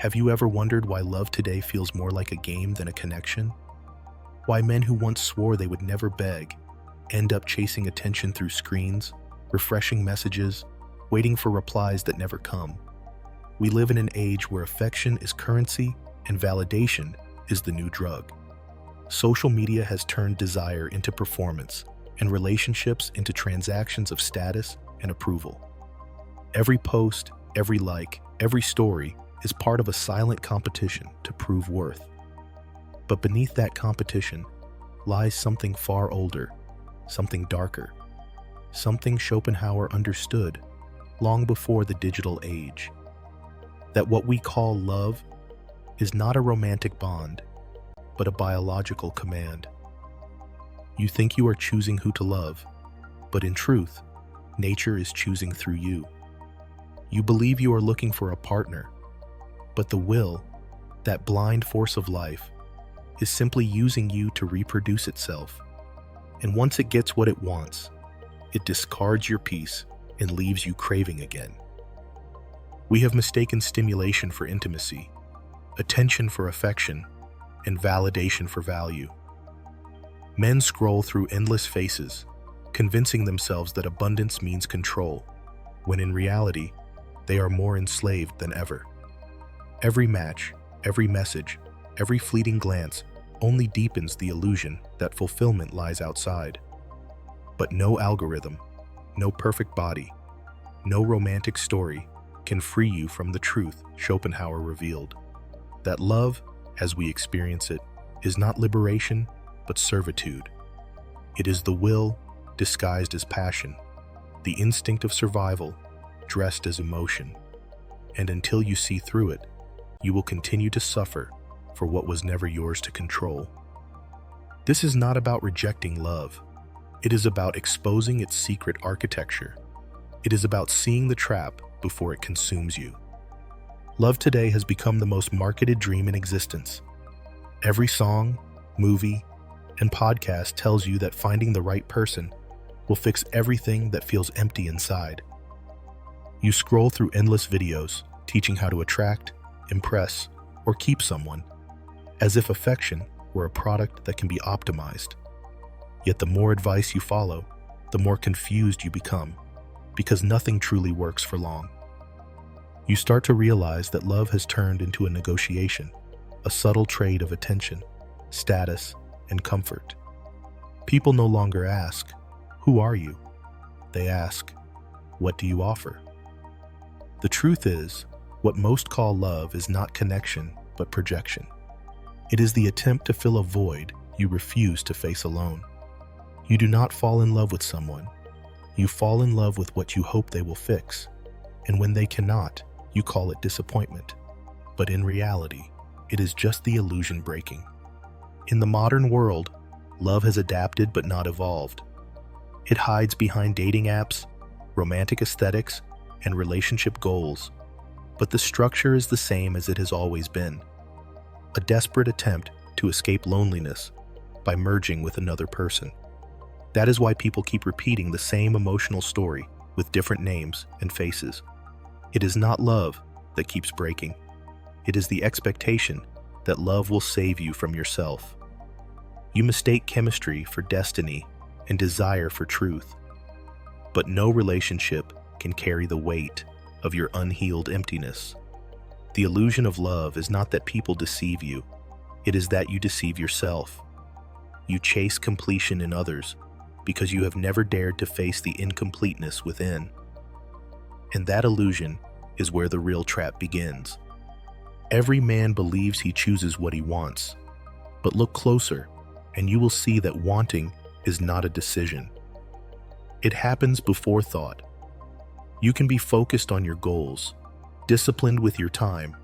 Have you ever wondered why love today feels more like a game than a connection? Why men who once swore they would never beg end up chasing attention through screens, refreshing messages, waiting for replies that never come? We live in an age where affection is currency and validation is the new drug. Social media has turned desire into performance and relationships into transactions of status and approval. Every post, every like, every story is part of a silent competition to prove worth. But beneath that competition lies something far older, something darker, something Schopenhauer understood long before the digital age. That what we call love is not a romantic bond, but a biological command. You think you are choosing who to love, but in truth, nature is choosing through you. You believe you are looking for a partner, but the will, that blind force of life, is simply using you to reproduce itself. And once it gets what it wants, it discards your peace and leaves you craving again. We have mistaken stimulation for intimacy, attention for affection, and validation for value. Men scroll through endless faces, convincing themselves that abundance means control, when in reality, they are more enslaved than ever. Every match, every message, every fleeting glance only deepens the illusion that fulfillment lies outside. But no algorithm, no perfect body, no romantic story can free you from the truth Schopenhauer revealed. That love, as we experience it, is not liberation, but servitude. It is the will disguised as passion, the instinct of survival dressed as emotion. And until you see through it, you will continue to suffer for what was never yours to control. This is not about rejecting love. It is about exposing its secret architecture. It is about seeing the trap before it consumes you. Love today has become the most marketed dream in existence. Every song, movie, and podcast tells you that finding the right person will fix everything that feels empty inside. You scroll through endless videos teaching how to attract, impress, or keep someone, as if affection were a product that can be optimized. Yet the more advice you follow, the more confused you become, because nothing truly works for long. You start to realize that love has turned into a negotiation, a subtle trade of attention, status, and comfort. People no longer ask, "Who are you?" They ask, "What do you offer?" The truth is, what most call love is not connection, but projection. It is the attempt to fill a void you refuse to face alone. You do not fall in love with someone. You fall in love with what you hope they will fix. And when they cannot, you call it disappointment. But in reality, it is just the illusion breaking. In the modern world, love has adapted but not evolved. It hides behind dating apps, romantic aesthetics, and relationship goals. But the structure is the same as it has always been. A desperate attempt to escape loneliness by merging with another person. That is why people keep repeating the same emotional story with different names and faces. It is not love that keeps breaking. It is the expectation that love will save you from yourself. You mistake chemistry for destiny and desire for truth. But no relationship can carry the weight of your unhealed emptiness. The illusion of love is not that people deceive you. It is that you deceive yourself. You chase completion in others because you have never dared to face the incompleteness within. And that illusion is where the real trap begins. Every man believes he chooses what he wants. But look closer, and you will see that wanting is not a decision. It happens before thought. You can be focused on your goals, disciplined with your time,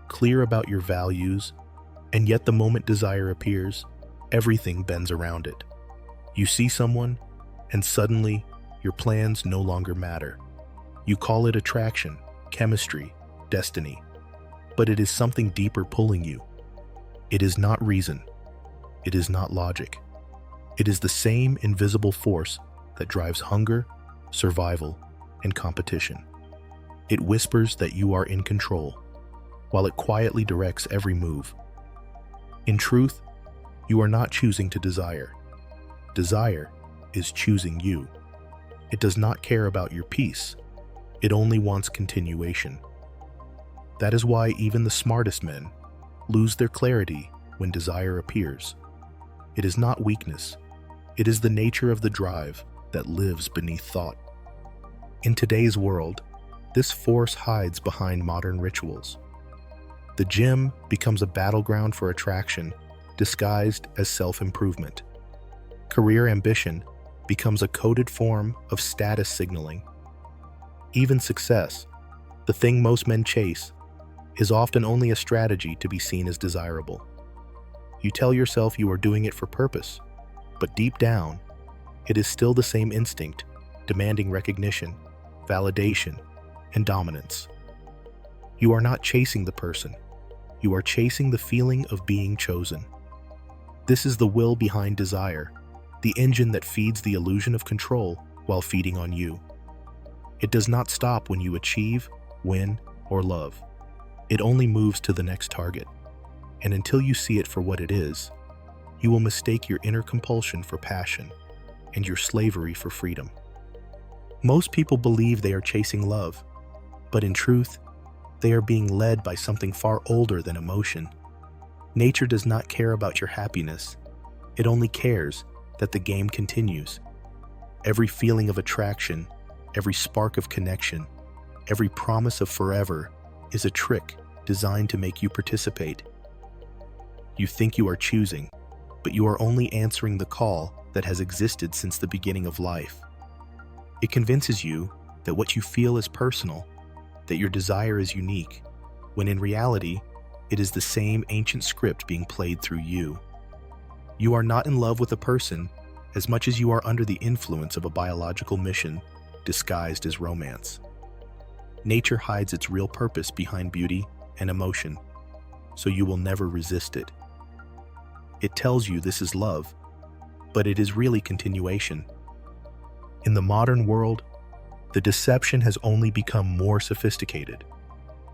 clear about your values, and yet the moment desire appears, everything bends around it. You see someone, and suddenly, your plans no longer matter. You call it attraction, chemistry, destiny. But it is something deeper pulling you. It is not reason. It is not logic. It is the same invisible force that drives hunger, survival, and competition. It whispers that you are in control, while it quietly directs every move. In truth, you are not choosing to desire. Desire is choosing you. It does not care about your peace. It only wants continuation. That is why even the smartest men lose their clarity when desire appears. It is not weakness. It is the nature of the drive that lives beneath thought. In today's world, this force hides behind modern rituals. The gym becomes a battleground for attraction, disguised as self-improvement. Career ambition becomes a coded form of status signaling. Even success, the thing most men chase, is often only a strategy to be seen as desirable. You tell yourself you are doing it for purpose, but deep down, it is still the same instinct, demanding recognition, validation, and dominance. You are not chasing the person. You are chasing the feeling of being chosen. This is the will behind desire, the engine that feeds the illusion of control while feeding on you. It does not stop when you achieve, win, or love. It only moves to the next target. And until you see it for what it is, you will mistake your inner compulsion for passion and your slavery for freedom. Most people believe they are chasing love, but in truth, they are being led by something far older than emotion. Nature does not care about your happiness. It only cares that the game continues. Every feeling of attraction, every spark of connection, every promise of forever is a trick designed to make you participate. You think you are choosing, but you are only answering the call that has existed since the beginning of life. It convinces you that what you feel is personal, that your desire is unique, when in reality, it is the same ancient script being played through you. You are not in love with a person as much as you are under the influence of a biological mission disguised as romance. Nature hides its real purpose behind beauty and emotion, so you will never resist it. It tells you this is love, but it is really continuation. In the modern world, the deception has only become more sophisticated.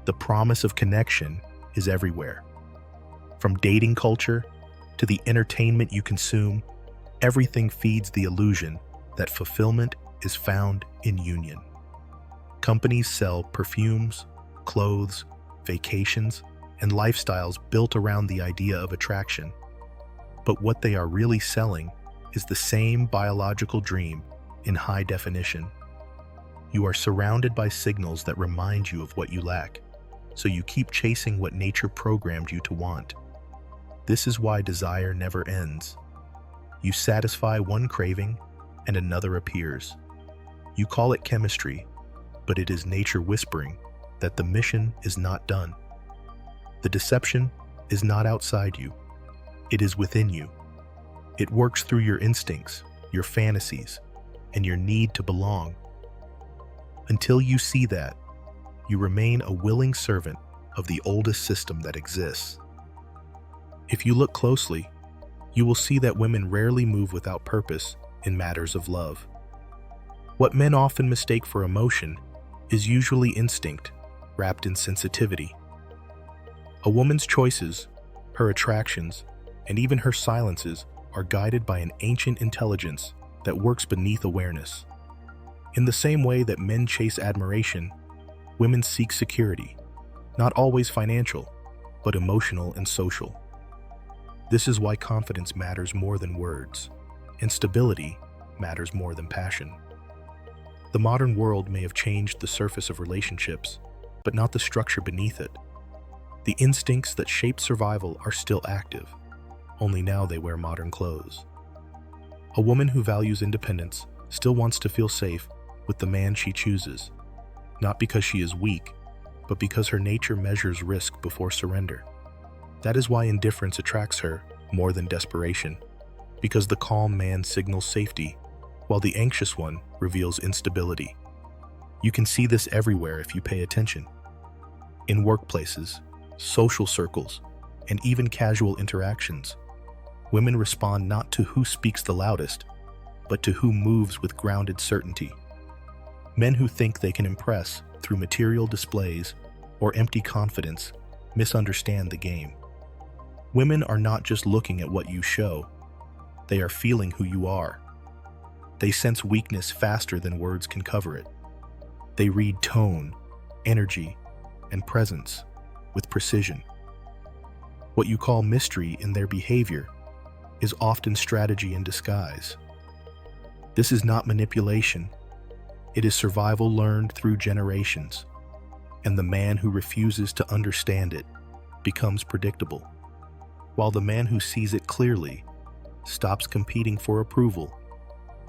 The promise of connection is everywhere. From dating culture to the entertainment you consume, everything feeds the illusion that fulfillment is found in union. Companies sell perfumes, clothes, vacations, and lifestyles built around the idea of attraction. But what they are really selling is the same biological dream in high definition. You are surrounded by signals that remind you of what you lack, so you keep chasing what nature programmed you to want. This is why desire never ends. You satisfy one craving, and another appears. You call it chemistry, but it is nature whispering that the mission is not done. The deception is not outside you. It is within you. It works through your instincts, your fantasies, and your need to belong. Until you see that, you remain a willing servant of the oldest system that exists. If you look closely, you will see that women rarely move without purpose in matters of love. What men often mistake for emotion is usually instinct, wrapped in sensitivity. A woman's choices, her attractions, and even her silences are guided by an ancient intelligence that works beneath awareness. In the same way that men chase admiration, women seek security, not always financial, but emotional and social. This is why confidence matters more than words, and stability matters more than passion. The modern world may have changed the surface of relationships, but not the structure beneath it. The instincts that shape survival are still active, only now they wear modern clothes. A woman who values independence still wants to feel safe with the man she chooses, not because she is weak, but because her nature measures risk before surrender. That is why indifference attracts her more than desperation, because the calm man signals safety, while the anxious one reveals instability. You can see this everywhere if you pay attention. In workplaces, social circles, and even casual interactions, women respond not to who speaks the loudest, but to who moves with grounded certainty. Men who think they can impress through material displays or empty confidence misunderstand the game. Women are not just looking at what you show, they are feeling who you are. They sense weakness faster than words can cover it. They read tone, energy, and presence with precision. What you call mystery in their behavior is often strategy in disguise. This is not manipulation. It is survival learned through generations, and the man who refuses to understand it becomes predictable, while the man who sees it clearly stops competing for approval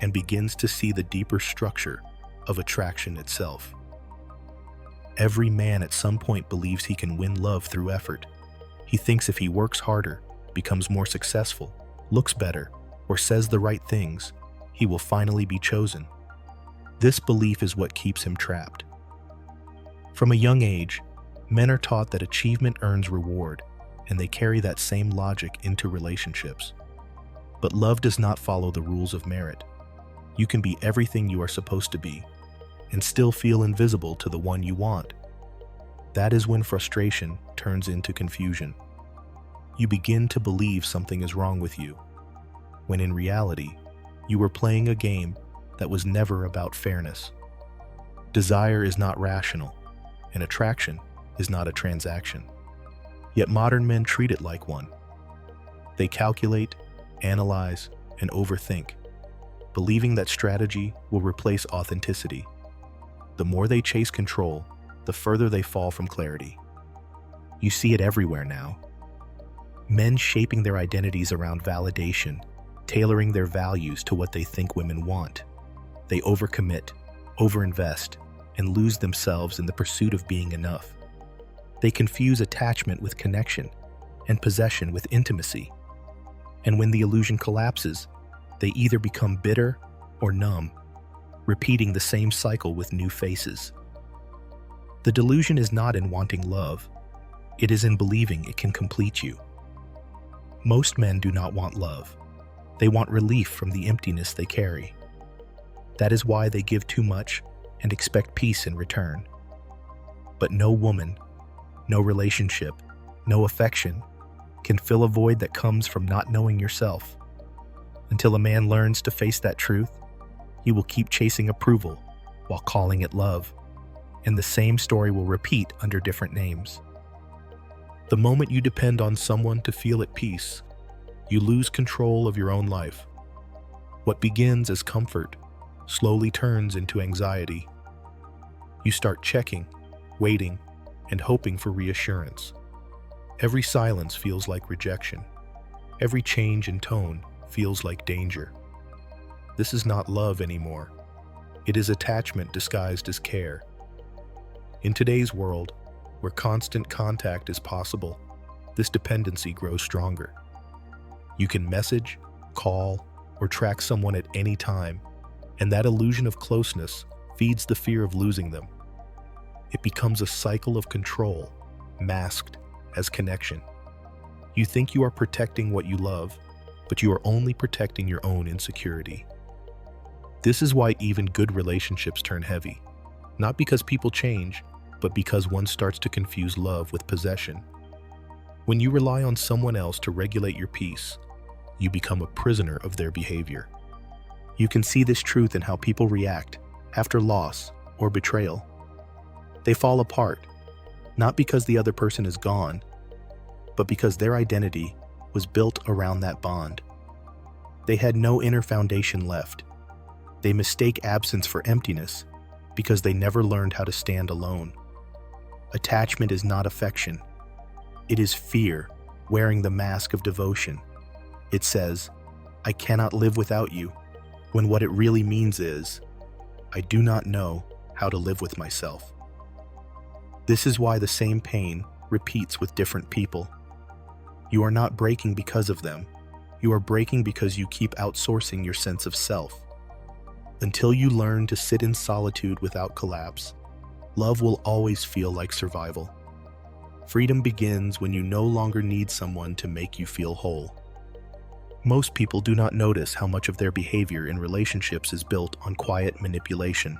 and begins to see the deeper structure of attraction itself. Every man at some point believes he can win love through effort. He thinks if he works harder, becomes more successful, looks better, or says the right things, he will finally be chosen. This belief is what keeps him trapped. From a young age, men are taught that achievement earns reward, and they carry that same logic into relationships. But love does not follow the rules of merit. You can be everything you are supposed to be, and still feel invisible to the one you want. That is when frustration turns into confusion. You begin to believe something is wrong with you, when in reality, you were playing a game that was never about fairness. Desire is not rational, and attraction is not a transaction. Yet modern men treat it like one. They calculate, analyze, and overthink, believing that strategy will replace authenticity. The more they chase control, the further they fall from clarity. You see it everywhere now. Men shaping their identities around validation, tailoring their values to what they think women want. They overcommit, overinvest, and lose themselves in the pursuit of being enough. They confuse attachment with connection and possession with intimacy. And when the illusion collapses, they either become bitter or numb, repeating the same cycle with new faces. The delusion is not in wanting love. It is in believing it can complete you. Most men do not want love. They want relief from the emptiness they carry. That is why they give too much and expect peace in return. But no woman, no relationship, no affection can fill a void that comes from not knowing yourself. Until a man learns to face that truth, he will keep chasing approval while calling it love, and the same story will repeat under different names. The moment you depend on someone to feel at peace, you lose control of your own life. What begins as comfort slowly turns into anxiety. You start checking, waiting, and hoping for reassurance. Every silence feels like rejection. Every change in tone feels like danger. This is not love anymore. It is attachment disguised as care. In today's world, where constant contact is possible, this dependency grows stronger. You can message, call, or track someone at any time, and that illusion of closeness feeds the fear of losing them. It becomes a cycle of control, masked as connection. You think you are protecting what you love, but you are only protecting your own insecurity. This is why even good relationships turn heavy, not because people change, but because one starts to confuse love with possession. When you rely on someone else to regulate your peace, you become a prisoner of their behavior. You can see this truth in how people react after loss or betrayal. They fall apart, not because the other person is gone, but because their identity was built around that bond. They had no inner foundation left. They mistake absence for emptiness because they never learned how to stand alone. Attachment is not affection. It is fear wearing the mask of devotion. It says, "I cannot live without you," when what it really means is, "I do not know how to live with myself." This is why the same pain repeats with different people. You are not breaking because of them. You are breaking because you keep outsourcing your sense of self. Until you learn to sit in solitude without collapse, love will always feel like survival. Freedom begins when you no longer need someone to make you feel whole. Most people do not notice how much of their behavior in relationships is built on quiet manipulation.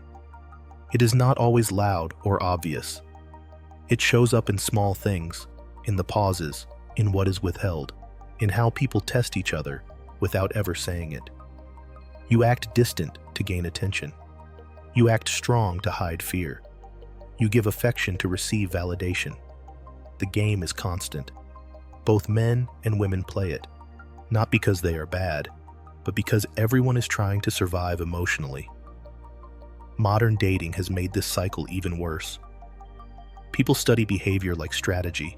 It is not always loud or obvious. It shows up in small things, in the pauses, in what is withheld, in how people test each other without ever saying it. You act distant to gain attention. You act strong to hide fear. You give affection to receive validation. The game is constant. Both men and women play it, not because they are bad, but because everyone is trying to survive emotionally. Modern dating has made this cycle even worse. People study behavior like strategy,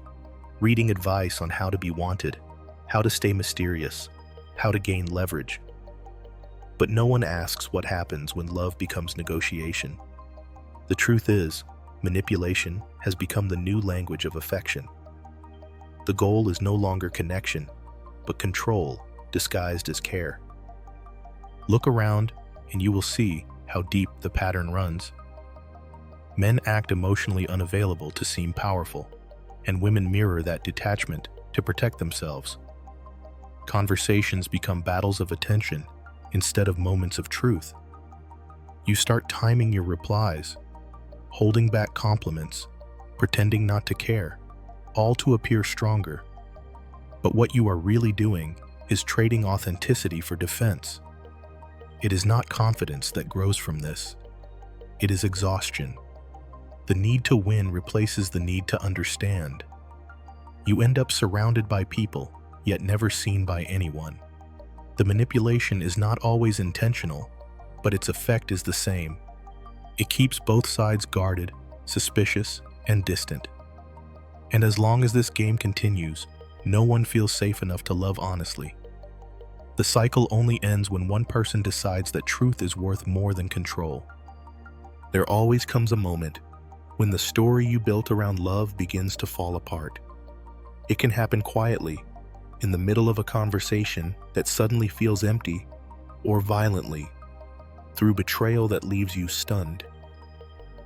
reading advice on how to be wanted, how to stay mysterious, how to gain leverage. But no one asks what happens when love becomes negotiation. The truth is, manipulation has become the new language of affection. The goal is no longer connection, but control disguised as care. Look around and you will see how deep the pattern runs. Men act emotionally unavailable to seem powerful, and women mirror that detachment to protect themselves. Conversations become battles of attention instead of moments of truth. You start timing your replies, holding back compliments, pretending not to care, all to appear stronger. But what you are really doing is trading authenticity for defense. It is not confidence that grows from this. It is exhaustion. The need to win replaces the need to understand. You end up surrounded by people, yet never seen by anyone. The manipulation is not always intentional, but its effect is the same. It keeps both sides guarded, suspicious, and distant. And as long as this game continues, no one feels safe enough to love honestly. The cycle only ends when one person decides that truth is worth more than control. There always comes a moment when the story you built around love begins to fall apart. It can happen quietly, in the middle of a conversation that suddenly feels empty, or violently, through betrayal that leaves you stunned.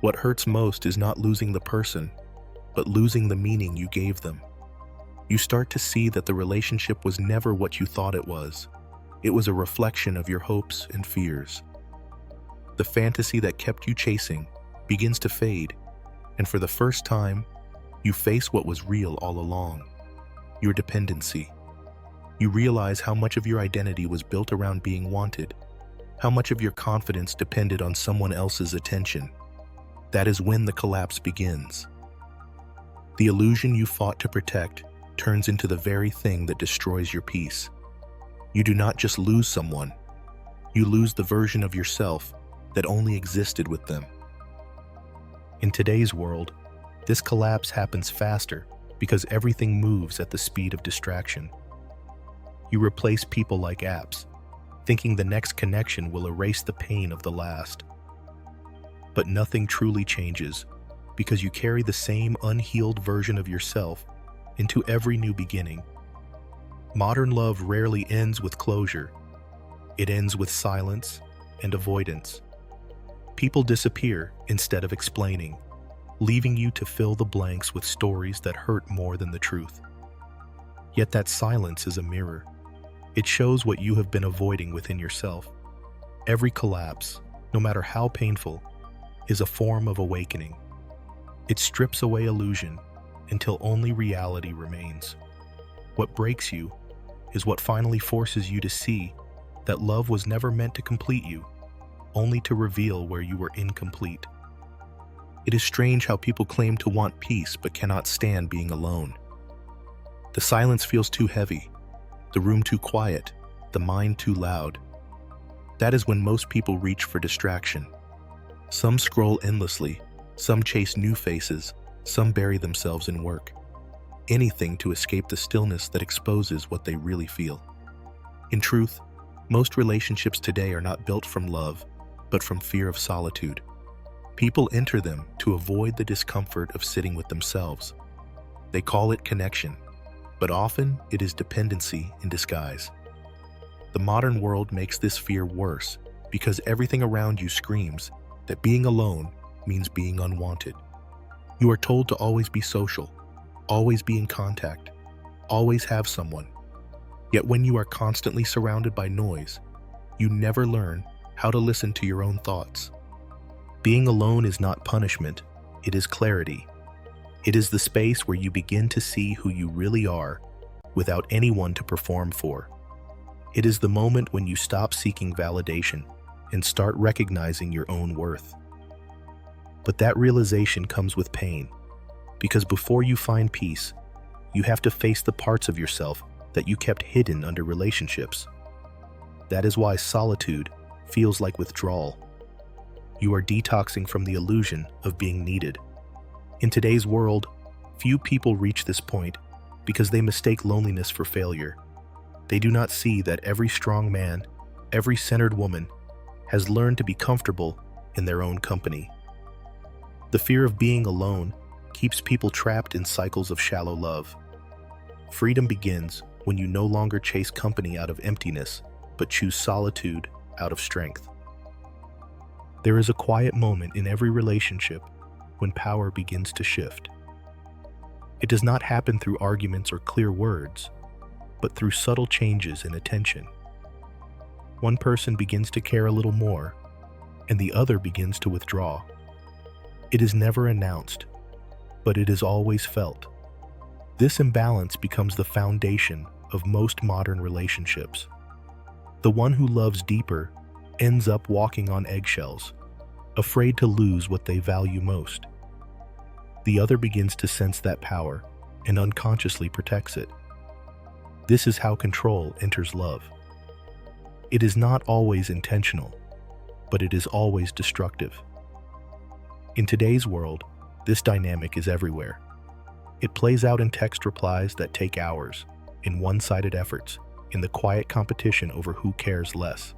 What hurts most is not losing the person, but losing the meaning you gave them. You start to see that the relationship was never what you thought it was. It was a reflection of your hopes and fears. The fantasy that kept you chasing begins to fade, and for the first time, you face what was real all along: your dependency. You realize how much of your identity was built around being wanted, how much of your confidence depended on someone else's attention. That is when the collapse begins. The illusion you fought to protect turns into the very thing that destroys your peace. You do not just lose someone, you lose the version of yourself that only existed with them. In today's world, this collapse happens faster because everything moves at the speed of distraction. You replace people like apps, thinking the next connection will erase the pain of the last. But nothing truly changes because you carry the same unhealed version of yourself into every new beginning. Modern love rarely ends with closure. It ends with silence and avoidance. People disappear instead of explaining, leaving you to fill the blanks with stories that hurt more than the truth. Yet that silence is a mirror. It shows what you have been avoiding within yourself. Every collapse, no matter how painful, is a form of awakening. It strips away illusion until only reality remains. What breaks you is what finally forces you to see that love was never meant to complete you, only to reveal where you were incomplete. It is strange how people claim to want peace but cannot stand being alone. The silence feels too heavy, the room too quiet, the mind too loud. That is when most people reach for distraction. Some scroll endlessly, some chase new faces, some bury themselves in work. Anything to escape the stillness that exposes what they really feel. In truth, most relationships today are not built from love, but from fear of solitude. People enter them to avoid the discomfort of sitting with themselves. They call it connection, but often it is dependency in disguise. The modern world makes this fear worse because everything around you screams that being alone means being unwanted. You are told to always be social, always be in contact, always have someone. Yet when you are constantly surrounded by noise, you never learn how to listen to your own thoughts. Being alone is not punishment, it is clarity. It is the space where you begin to see who you really are without anyone to perform for. It is the moment when you stop seeking validation and start recognizing your own worth. But that realization comes with pain, because before you find peace, you have to face the parts of yourself that you kept hidden under relationships. That is why solitude feels like withdrawal. You are detoxing from the illusion of being needed. In today's world, few people reach this point because they mistake loneliness for failure. They do not see that every strong man, every centered woman, has learned to be comfortable in their own company. The fear of being alone keeps people trapped in cycles of shallow love. Freedom begins when you no longer chase company out of emptiness, but choose solitude out of strength. There is a quiet moment in every relationship when power begins to shift. It does not happen through arguments or clear words, but through subtle changes in attention. One person begins to care a little more, and the other begins to withdraw. It is never announced, but it is always felt. This imbalance becomes the foundation of most modern relationships. The one who loves deeper ends up walking on eggshells, afraid to lose what they value most. The other begins to sense that power and unconsciously protects it. This is how control enters love. It is not always intentional, but it is always destructive. In today's world, this dynamic is everywhere. It plays out in text replies that take hours, in one-sided efforts, in the quiet competition over who cares less.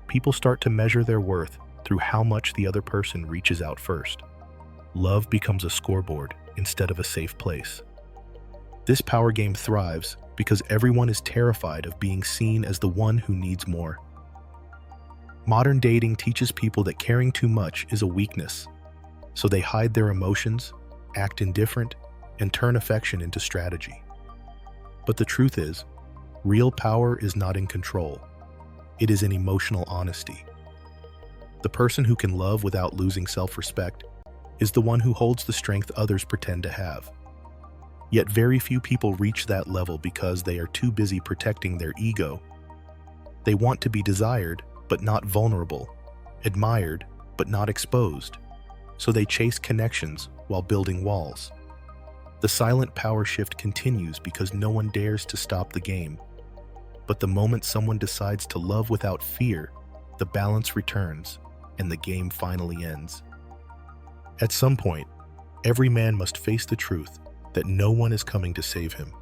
People start to measure their worth through how much the other person reaches out first. Love becomes a scoreboard instead of a safe place. This power game thrives because everyone is terrified of being seen as the one who needs more. Modern dating teaches people that caring too much is a weakness, so they hide their emotions, act indifferent, and turn affection into strategy. But the truth is, real power is not in control. It is in emotional honesty. The person who can love without losing self-respect is the one who holds the strength others pretend to have. Yet very few people reach that level because they are too busy protecting their ego. They want to be desired, but not vulnerable, admired, but not exposed. So they chase connections while building walls. The silent power shift continues because no one dares to stop the game. But the moment someone decides to love without fear, the balance returns, and the game finally ends. At some point, every man must face the truth that no one is coming to save him.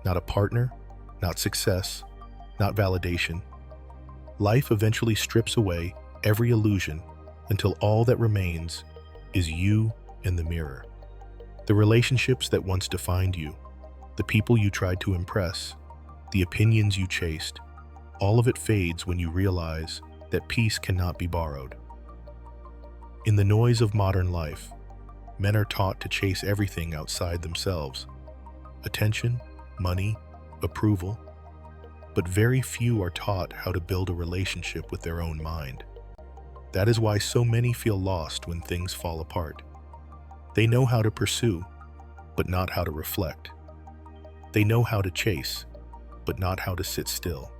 Not a partner, not success, not validation. Life eventually strips away every illusion until all that remains is you in the mirror. The relationships that once defined you, the people you tried to impress, the opinions you chased, all of it fades when you realize that peace cannot be borrowed. In the noise of modern life, men are taught to chase everything outside themselves: attention, money, approval. But very few are taught how to build a relationship with their own mind. That is why so many feel lost when things fall apart. They know how to pursue, but not how to reflect. They know how to chase, but not how to sit still.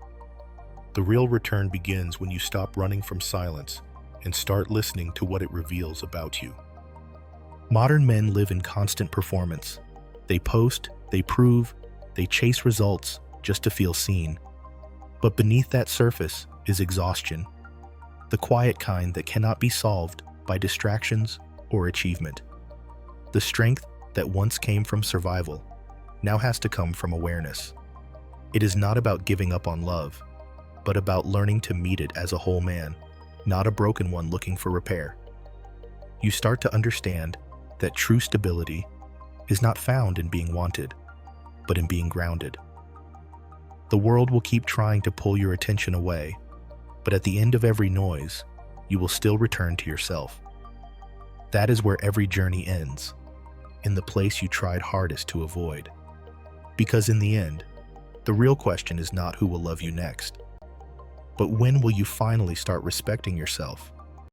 The real return begins when you stop running from silence and start listening to what it reveals about you. Modern men live in constant performance. They post, they prove, they chase results just to feel seen. But beneath that surface is exhaustion, the quiet kind that cannot be solved by distractions or achievement. The strength that once came from survival now has to come from awareness. It is not about giving up on love, but about learning to meet it as a whole man, not a broken one looking for repair. You start to understand that true stability is not found in being wanted, but in being grounded. The world will keep trying to pull your attention away, but at the end of every noise, you will still return to yourself. That is where every journey ends, in the place you tried hardest to avoid. Because in the end, the real question is not who will love you next, but when will you finally start respecting yourself?